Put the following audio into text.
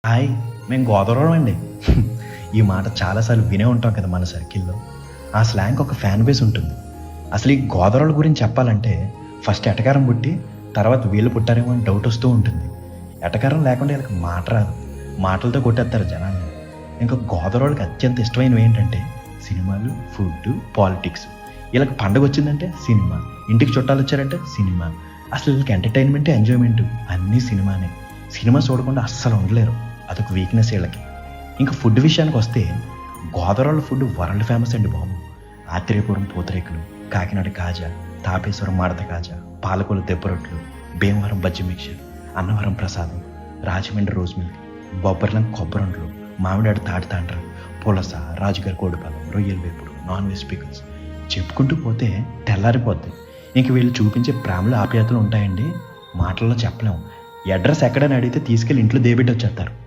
Hi! మేము గోదావరోళ్ళం అండి. ఈ మాట చాలా సార్లు వినే ఉంటాం కదా మన సర్కిల్‌లో. ఆ స్లాంగ్‌కి ఒక ఫ్యాన్ బేస్ ఉంటుంది. అసలు ఈ గోదావరోళ్ళ గురించి చెప్పాలంటే ఫస్ట్ ఎటకారం పుట్టి తర్వాత వీళ్ళు పుట్టారేమో అని డౌట్ వస్తూ ఉంటుంది. ఎటకారం లేకుండా ఈళ్ళకి మాట రాదు. మాటలతో కొట్టేత్తారు జనాల్ని. ఇంకా గోదావరోళ్ళకి అత్యంత ఇష్టమైనవి ఏంటంటే సినిమాలు, ఫుడ్డు, పాలిటిక్స్. ఈళ్ళకి పండగొచ్చిందంటే సినిమా. ఇంటికి చుట్టాలొచ్చారంటే సినిమా. అసలు ఈళ్ళకి ఎంటర్‌టైన్‌మెంటే ఎంజాయ్‌మెంటు. అన్నీ సినిమానే. సినిమా చూడకుండా అస్సలు ఉండలేరు. అదొక వీక్‌నెస్ ఈళ్ళకి. ఇంక ఫుడ్ విషయానికొస్తే గోదావరోళ్ళ ఫుడ్ వరల్డ్ ఫేమస్ అండి బాబు. ఆత్రేయపురం పూతరేకులు, కాకినాడ కాజా, తాపేశ్వరం మడత కాజా, పాలకొల్లు దెబ్బరొట్లు, భీమవరం బజ్జి మిక్చర్, అన్నవరం ప్రసాదం, రాజమండ్రి రోజ్ మిల్క్, బొబ్బర్లం కొబ్బరుండలు, మామిడాడు తాటి తాండ్ర, పులస, రాజుగారి కోడిపాలెం, రొయ్యల వేపుడు, నాన్ వెజ్ పికిల్స్ చెప్పుకుంటూ పోతే తెల్లారిపోద్ది. ఇంక వీళ్ళు చూపించే ప్రేమలు ఆప్యాయతలు ఉంటాయండి మాటల్లో చెప్పలేం. అడ్రస్ ఎక్కడని అడిగితే తీసుకెళ్ళి ఇంట్లో దేబెట్టొచ్చేత్తారు.